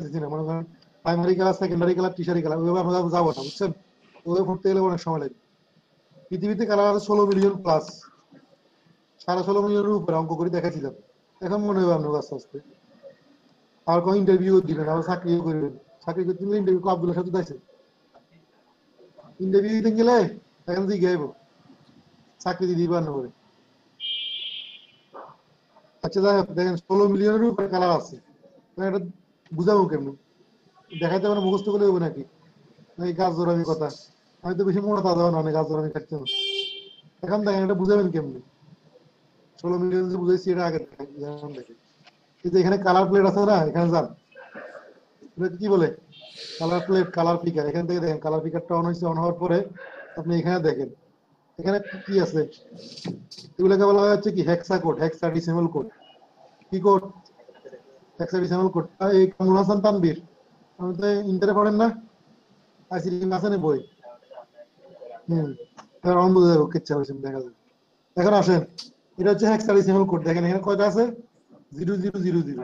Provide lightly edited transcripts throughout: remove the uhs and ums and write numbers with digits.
দিচ্ছি না, মনে করেন primary class, secondary class, tertiary class, ওইভাবে আমরা যাবো না, বুঝছেন? ওদের পড়তে গেলে অনেক সময় লাগে। পৃথিবীতে কালার আছে 16 মিলিয়ন প্লাস, 16.5 মিলিয়নের উপরে অঙ্ক করে দেখাচ্ছিলাম। এখন মনে হয় আপনার আস্তে আস্তে আর কোনো ইন্টারভিউ দিবেন, আবার চাকরিও করবেন। চাকরি করতে গেলে ইন্টারভিউ ক্লাবগুলোর সাথে যাইছে, ইন্টারভিউ দিতে গেলে এখন দিয়ে গাইব চাকরি দিয়ে দিবার না করে। আচ্ছা যাই হোক, দেখেন 16 মিলিয়নের উপরে কালার আছে, এটা বুঝাবো কেমন? দেখাইতে পারে মুখস্থ করলে হবে নাকি? এই গাছ জোরামি কথা, আমি তো বেশি মোটা তাজা না, অনেক গাছ জোরামি খাচ্ছি না। এখন দেখেন এটা বুঝাবেন কেমনি? 16 মিলিয়ন যে বুঝাইছি এটা আগে দেখেন, কিন্তু এখানে কালার প্লেট আছে না, এখানে যান, কি বলে কালার প্লেট, কালার পিকার, এখান থেকে দেখেন কালার পিকারটা অন হয়েছে। অন হওয়ার পরে আপনি এখানে দেখেন, এখানে কি আছে, এগুলোকে বলা হচ্ছে কি হেক্সা কোড, হেক্সাডেসিমাল কোড। কি কোড? Hexadecimal code. এই কামরুল হাসান তানবীর, আমি তো ইন্টারে পড়েন না, আইসিডি আছে না বই? অন বুঝে যাবো, কিচ্ছা হয়েছে দেখা যাবে। এখন আসেন, এটা হচ্ছে হেক্সাডেসিমাল কোড। দেখেন এখানে কয়টা আছে? 0000।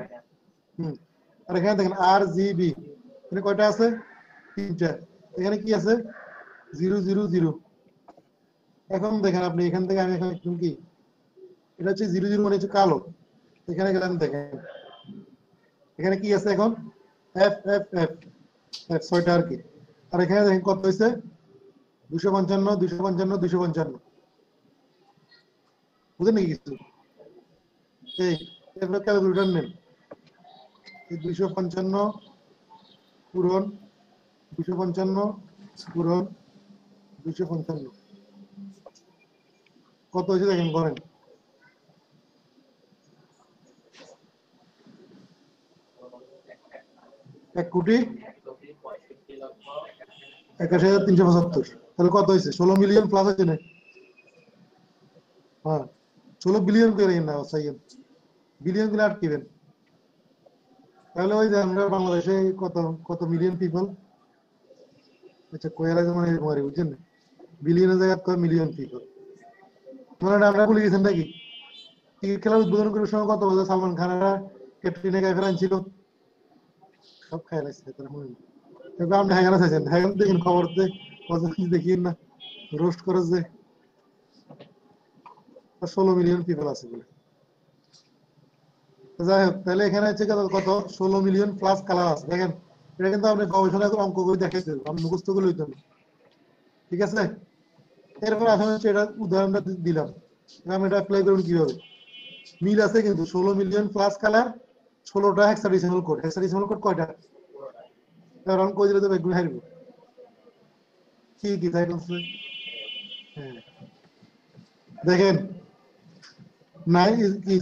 আর এখানে দেখেন RGB, এখানে কয়টা আছে? 3টা। এখানে কি আছে? 000। এখন দেখেন আপনি এখান থেকে, আমি এখানে একটু কি, এটা হচ্ছে 00 মানে হচ্ছে কালো। এখানে গেলাম দেখেন, এখানে কি আছে এখন? এফ এফ এফ এফ 6টা আর কি। আর এখানে দেখেন কত হয়েছে? 255 255 255। বুঝেন নাকি কিছু? এই এবার ক্যালকুলেটর নেন, 255 পূরণ 255 পূরণ 255 কত হয়েছে দেখেন, করেন। 1,81,375,000। তাহলে কত হয়েছে? 16 মিলিয়ন প্লাস হয়েছে না? হ্যাঁ, 16 বিলিয়ন করে না, বিলিয়ন গুলো আটকিবেন। তাহলে ওই যে আমরা বাংলাদেশে কত কত মিলিয়ন পিপল, আচ্ছা কয়লা মানে মারি, বুঝছেন? বিলিয়নের জায়গায় কয় মিলিয়ন পিপল, মানে আমরা ভুলে গেছেন নাকি? ক্রিকেট খেলা উদ্বোধন করার সময় কত বছর সালমান খানেরা ক্যাপ্টেনে গায়ে আনছিল, সব খেয়াল আছে তার মনে নেই। এবার আপনি হ্যাগানা চাইছেন, হ্যাগান দেখেন খবর দেখিয়েন না, রোস্ট করে যে 16 মিলিয়ন পিপল আছে বলে। যাই হোক, তাহলে এখানে হচ্ছে কত 16 মিলিয়ন প্লাস কালার আছে। দেখেন এটা কিন্তু আপনি গবেষণা করে অঙ্ক করে দেখাইতে হবে, আপনি মুখস্থ করে লইতে হবে, ঠিক আছে? এরপর আসলে হচ্ছে এটা উদাহরণটা দিলাম, আমি এটা অ্যাপ্লাই করবেন কিভাবে? মিল আছে কিন্তু 16 মিলিয়ন প্লাস কালার, 16টা হেক্সাডেসিমাল কোড। হেক্সাডেসিমাল কোড কয়টা? কারণ কই দিলে তো বেগুন হারবো। কি কি তাই বলছে? হ্যাঁ দেখেন,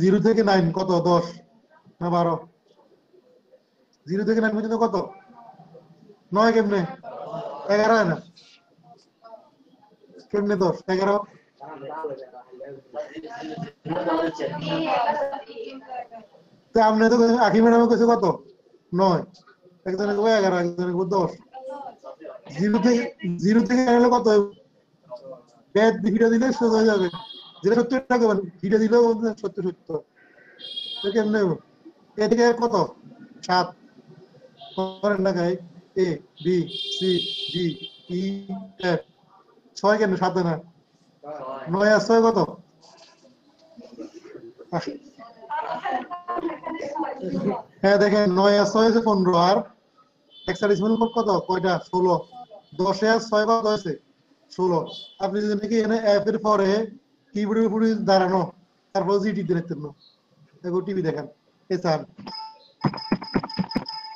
0 থেকে 9 কত? 10 না 12? 0 থেকে 9 পর্যন্ত কত? 9 কেমনে? 11 হয় না? কেমনে 10? 11? তো আপনি তো আখি ম্যাডামে কইছে কত? 9। একজনে কইবে 11, একজনে কইবে 10। 0 থেকে 9 হলে কত? ব্যাট ভিডিও দিলে সোজা হয়ে যাবে, যেটা 70 টাকা মানে ভিডিও দিলেও 70 কেমনে? এ থেকে কত? 7 করেন না guy, A B C D E F, 6 কেন 7 না? 9 আর 6 কত? হ্যাঁ দেখেন, 9 আর 6 হয়েছে 15, আর হেক্সাডেসিমাল কোড কত? কয়টা? 16। 10 আর 6 কত হয়েছে? 16। আপনি যদি নাকি এখানে এফ এর পরে কিবোর্ডের উপরে দাঁড়ানো, তারপর জিটি দেখতেন না, দেখো টিভি দেখেন, এ চান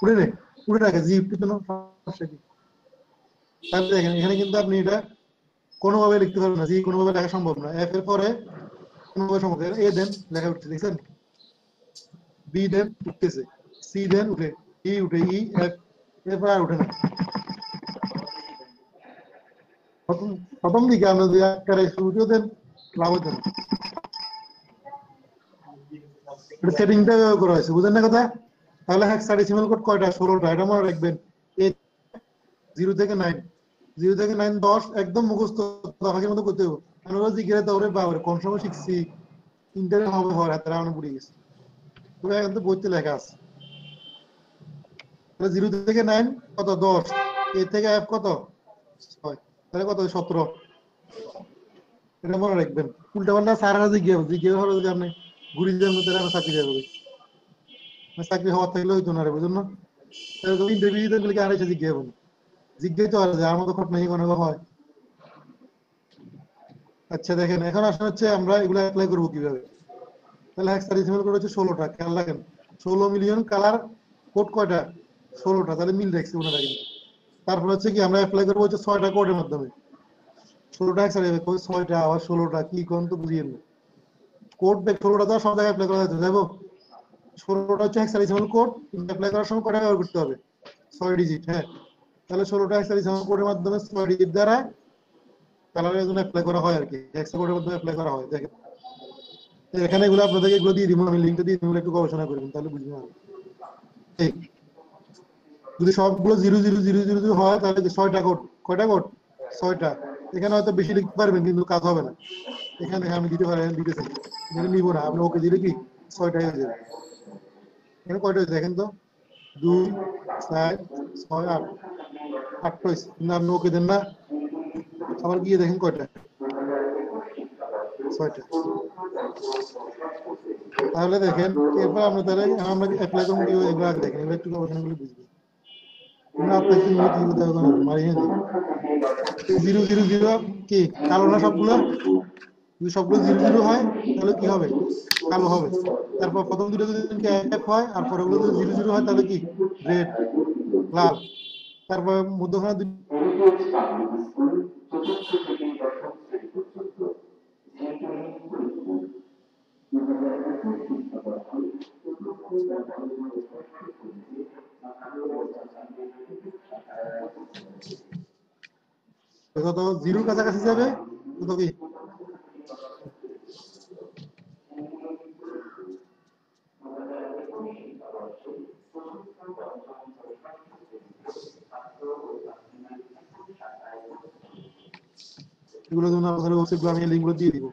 উড়ে নে, উড়ে রাখে জি টিপে না, সমস্যা কি? তাহলে দেখেন এখানে কিন্তু আপনি এটা কোনোভাবে লিখতে পারবেন না, জি কোনোভাবে লেখা সম্ভব না। এফ এর পরে কোনোভাবে সম্ভব না, এ দেন লেখা উঠছে, দেখছেন? বি দেন উঠতেছে, সি দেন উঠে, ই উঠে, ই এফ, এরপর আর উঠে না। প্রথম প্রথম দিকে আমরা দুই আকারে শুরুতেও দেন, লাভ হতো না। সেটিংটা করা হয়েছে, বুঝেন না কথা? তাহলে হেক্সাডেসিমাল কোড কয়টা? 16টা। এটা মনে রাখবেন। 0 থেকে 9, 0 থেকে 9 10 একদম মুখস্থ দাফাকের মতো করতে হবে। আমরা জিজ্ঞাসা দৌড়ে বাবার কোন সময় শিখছি, ইন্টারনেট হবে হয় হাতে আমরা বুড়ে গেছি, তবে এখন তো বইতে লেখা আছে। তাহলে 0 থেকে 9 কত 10, a থেকে f কত 6, তাহলে কত 17। এটা মনে রাখবেন। উল্টা পাল্টা স্যাররা জিজ্ঞাসা হবে যে আপনি ঘুরি দেন তাহলে আমি চাকরি দেবো, চাকরি হওয়ার থাকলে হইতো না রে, বুঝুন না। তাহলে তুমি ইন্টারভিউ দিতে গেলে কি আর এসে জিজ্ঞাসা জিজ্ঞাসা তো আর যে আমার মতো খট নাকি কোনো হয়। আচ্ছা দেখেন এখন আসলে হচ্ছে আমরা এগুলো অ্যাপ্লাই করবো কিভাবে। তাহলে হেক্সাডেসিমাল কোড হচ্ছে 16টা, খেয়াল রাখেন 16 মিলিয়ন কালার কোড কয়টা 16টা, তাহলে মিল রাখছি ওনারা কিন্তু। তারপর হচ্ছে কি আমরা অ্যাপ্লাই করবো হচ্ছে 6টা কোডের মাধ্যমে। 16টা হেক্সাডেসিমাল 6টা আবার 16টা কি কোন তো বুঝিয়েন না। কোড দেখ 16টা তো সব জায়গায় অ্যাপ্লাই করা যেতে যাবো। 16টা হচ্ছে হেক্সাডেসিমাল কোড, কিন্তু অ্যাপ্লাই করার সময় কয়টা ব্যবহার করতে হবে 6 ডিজিট। হ্যাঁ, তাহলে 16টা হেক্সাডেসিমাল কোডের মাধ্যমে 6 ডিজিট দ্বারা কালারের জন্য অ্যাপ্লাই করা হয় আর কি, হেক্সা কোডের মাধ্যমে অ্যাপ্লাই করা হয়। দেখেন এখানে এগুলো আপনাদেরকে এগুলো দিয়ে দিব, আমি লিংকটা দিয়ে দিব, একটু গবেষণা করবেন তাহলে বুঝবেন। ঠিক, যদি সবগুলো 0 0 0 0 0 হয় তাহলে 6টা কোড, কয়টা কোড 6টা। এখানে হয়তো বেশি লিখতে পারবেন কিন্তু কাজ হবে না। এখানে আমি দিতে পারি, দিতেছি এখানে নিব না, আপনি ওকে দিলে কি 6টাই হয়ে যাবে। এখানে কয়টা হয়েছে দেখেন তো 2 4 6 8, 8টা হয়েছে, কিন্তু আপনি ওকে দেন না। আবার গিয়ে দেখেন কয়টা 6টা। তাহলে দেখেন এরপর আমরা তাহলে আমরা অ্যাপ্লাই করবো কি এগুলো আগে দেখেন, এগুলো একটু গবেষণা করলে বুঝবেন। আপনার কি মিনিট ইউজ দেওয়া হবে মারিয়ে দিই 0 0 0 কি কালো না সবগুলো, যদি সবগুলো 0 0 হয় তাহলে কি হবে কালো হবে। তারপর প্রথম দুটো যদি এক হয় আর পরেগুলো যদি 0 0 হয় তাহলে কি রেড লাল। তারপর মধ্যখানে যত 0 কাছাকাছি যাবে তত কি এগুলো যেমন আপনাদের ওয়েবসাইটগুলো আমি লিঙ্কগুলো দিয়ে দিব।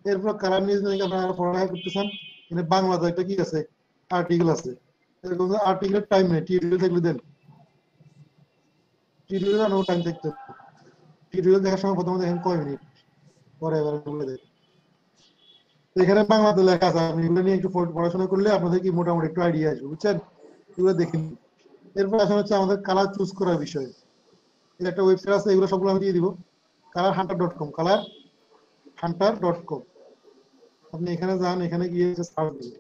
এরপর কালার নিউজ নাকি আপনারা পড়ালেখা করতেছেন, এখানে বাংলাতে একটা কি আছে আর্টিকেল আছে, এরকম আর্টিকেলের টাইম নেই, টিউটোরিয়াল থাকলে দেন, টিউটোরিয়াল আনো টাইম থাকতে। টিউটোরিয়াল দেখার সময় প্রথমে দেখেন কয় মিনিট, পরে এবার বলে দেন। এখানে বাংলাতে লেখা আছে, আপনি এগুলো নিয়ে একটু পড়াশোনা করলে আপনাদের কি মোটামুটি একটু আইডিয়া আসবে, বুঝছেন। এগুলো দেখেন। এরপর আসলে হচ্ছে আমাদের কালার চুজ করার বিষয়। এর একটা ওয়েবসাইট আছে, এগুলো সবগুলো আমি দিয়ে দিব, colorhunter.com, colorhunter.com। আপনি এখানে যান, এখানে গিয়ে সার্চ দিন,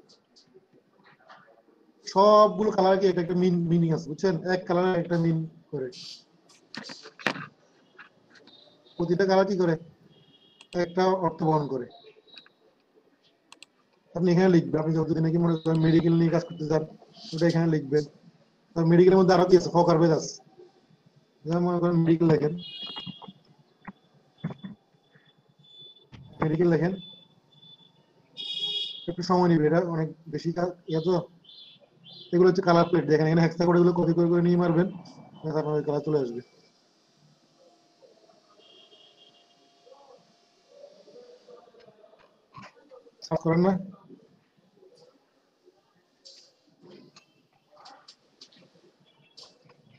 সবগুলো কালার কি একটা মিনিং আছে, বুঝছেন। এক কালার একটা মিন করে, প্রতিটা কালার কি করে একটা অর্থ বহন করে। আপনি এখানে লিখবেন, আপনি যতদিন নাকি মনে করেন মেডিকেল নিয়ে কাজ করতে চান ওটা এখানে লিখবেন। মেডিকেলের মধ্যে আরো কি আছে ফকার ভেদ আছে, যেমন মনে করেন মেডিকেল লেখেন, মেডিকেল লেখেন, একটু সময় নিবে, এটা অনেক বেশি ইয়ে তো। এগুলো হচ্ছে কালার প্লেট, দেখেন এখানে হেক্সা কোড, এগুলো কপি করে করে নিয়ে মারবেন, আপনার কালার চলে আসবে। সার্চ করেন না,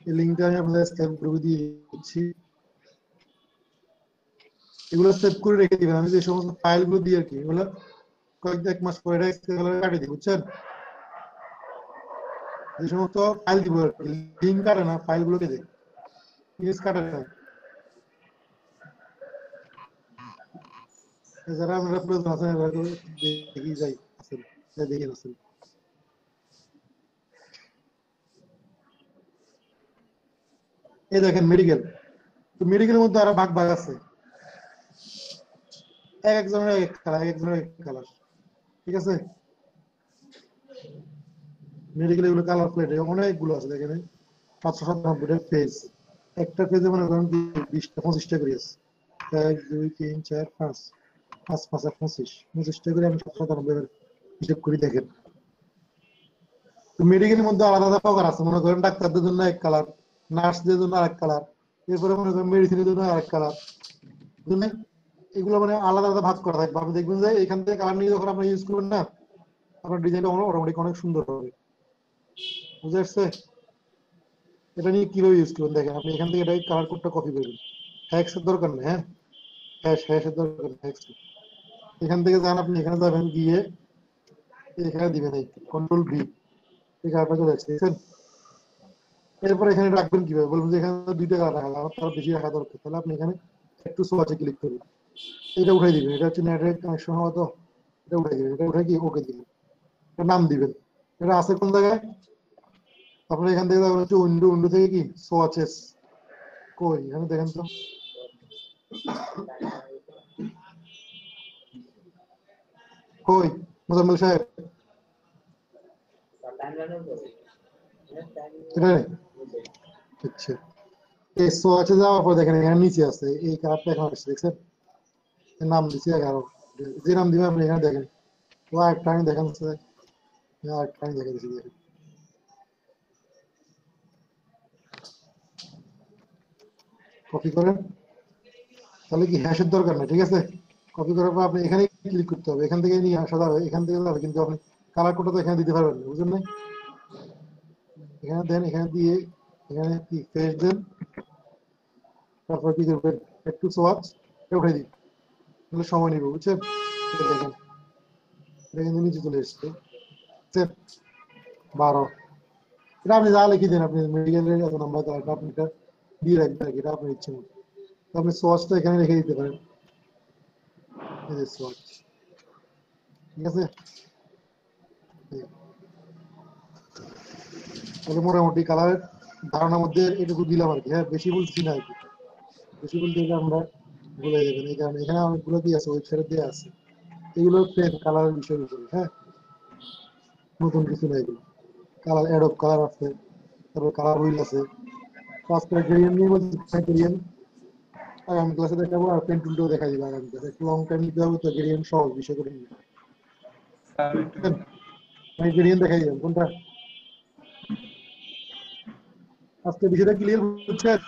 এই লিঙ্কটা আমি আপনাদের স্ক্যান গ্রুপে দিয়ে দিচ্ছি, এগুলো সেভ করে রেখে দিবেন। আমি যে সমস্ত ফাইলগুলো দিই আর কি, এগুলো এক মাস পরে কাটিয়ে দিই, বুঝছেন। যে সমস্ত ফাইল দিব আর কি, লিঙ্ক কাটে না, ফাইলগুলোকে দিই, ইমেজ কাটে না। যারা আমরা প্রয়োজন আছে দেখি যাই আসেন, দেখি আসেন। এই দেখেন মেডিকেল, তো মেডিকেলের মধ্যে আরো ভাগ ভাগ আছে, এক একজনের এক কালার, এক একজনের এক কালার, ঠিক আছে। মেডিকেল এগুলো কালার প্লেট অনেকগুলো আছে, দেখেন 597টা পেজ, একটা পেজে মনে করেন 20টা 25টা করে আছে, 1 2 3 4 5, 5 5 আর 25টা করে আমি 797 হিসেব করি। দেখেন তো মেডিকেলের মধ্যে আলাদা আলাদা প্রকার আছে, মনে করেন ডাক্তারদের জন্য এক কালার, নার্সদের জন্য আরেক কালার, এরপরে মনে করেন মেডিসিনের জন্য আরেক কালার, বুঝলেন। এগুলো মানে আলাদা আলাদা ভাগ করা থাকবে, আপনি দেখবেন যে এখান থেকে কালার নিয়ে যখন আপনি ইউজ করবেন না, আপনার ডিজাইনটা অটোমেটিক অনেক সুন্দর হবে, বুঝে আসছে। এটা নিয়ে কিভাবে ইউজ করবেন দেখেন, আপনি এখান থেকে এটা কালার কোডটা কপি করবেন, হ্যাক্সের দরকার নেই, হ্যাঁ হ্যাশের দরকার নেই, হ্যাক্স এখান থেকে যান, আপনি এখানে যাবেন, গিয়ে এখানে দিবেন এই কন্ট্রোল ভি, এই কালারটা চলে আসছে দেখছেন। এরপর এখানে রাখবেন কিভাবে, বলবেন যে এখানে দুইটা কালার রাখা, আমার তার বেশি রাখা দরকার, তাহলে আপনি এখানে একটু সোয়াচে ক্লিক করবেন, এটা উঠাই দিবেন, এটা হচ্ছে নেটের কানেকশন হওয়া, তো এটা উঠাই দিবেন, এটা উঠাই কি ওকে দিবেন, এটা নাম দিবেন, এটা আছে কোন জায়গায়, তারপরে এখান থেকে যাবেন হচ্ছে উইন্ডো, উইন্ডো থেকে কি সোয়াচেস, কই এখানে দেখেন তো, কই মোজাম্মেল সাহেব, এটা নেই, আচ্ছা এই সোয়াচে যাওয়ার পর দেখেন এখানে নিচে আছে এই কার্ডটা, এখানে আসছে দেখছেন, এর নাম দিচ্ছি 11, যে নাম দিবেন আপনি এখানে দেখেন, ও একটা আমি দেখেন, একটা আমি দেখে দিচ্ছি দেখেন, কপি করেন, তাহলে কি হ্যাশের দরকার নেই, ঠিক আছে। কপি করার পর আপনি এখানে ক্লিক করতে হবে, এখান থেকে নিয়ে আসা যাবে, এখান থেকে যাবে, কিন্তু আপনি কালার কোডটা তো এখানে দিতে পারবেন না, বুঝলেন না, এখানে দেন, এখানে দিয়ে এখানে কি ফেস দেন, তারপর কি করবেন একটু সোয়াচ উঠে দিন, তাহলে সময় নিব, বুঝছেন, এই দেখেন এটা কিন্তু নিচে চলে এসছে, বুঝছেন 12, এটা আপনি যা লিখে দেন, আপনি মেডিকেলের এত নাম্বার তাহলে আপনি এটা দিয়ে রাখবেন আর কি, এটা আপনার ইচ্ছে মতো, তো আপনি সোয়াচটা এখানে রেখে দিতে পারেন, এই যে সোয়াচ, ঠিক আছে। তাহলে মোটামুটি কালারের ধারণার মধ্যে এটুকু দিলাম আর কি, হ্যাঁ বেশি বলছি না আর কি, বেশি বলতে গেলে আমরা ভুলে যাবেন, এই কারণে এখানে অনেকগুলো দিয়ে আছে, ওয়েবসাইটে দিয়ে আছে, এগুলো প্লেন কালারের বিষয়ের উপরে, হ্যাঁ নতুন কিছু না এগুলো, কালার অ্যাডব কালার আছে, তারপর কালার হুইল আছে, কাজ করে গ্রেডিয়েন্ট নিয়ে বলছি, গ্রেডিয়েন্ট আগামী ক্লাসে দেখাবো, আর পেন টুলটাও দেখা দিবে আগামী ক্লাসে, একটু লং টাইম নিতে হবে তো, গ্রেডিয়েন্ট সহজ বিষয় করে নিবে, স্যার একটু দেখান। আমি গ্রেডিয়েন্ট দেখাই দিলাম কোনটা, আজকে বিষয়টা ক্লিয়ার বুঝছেন।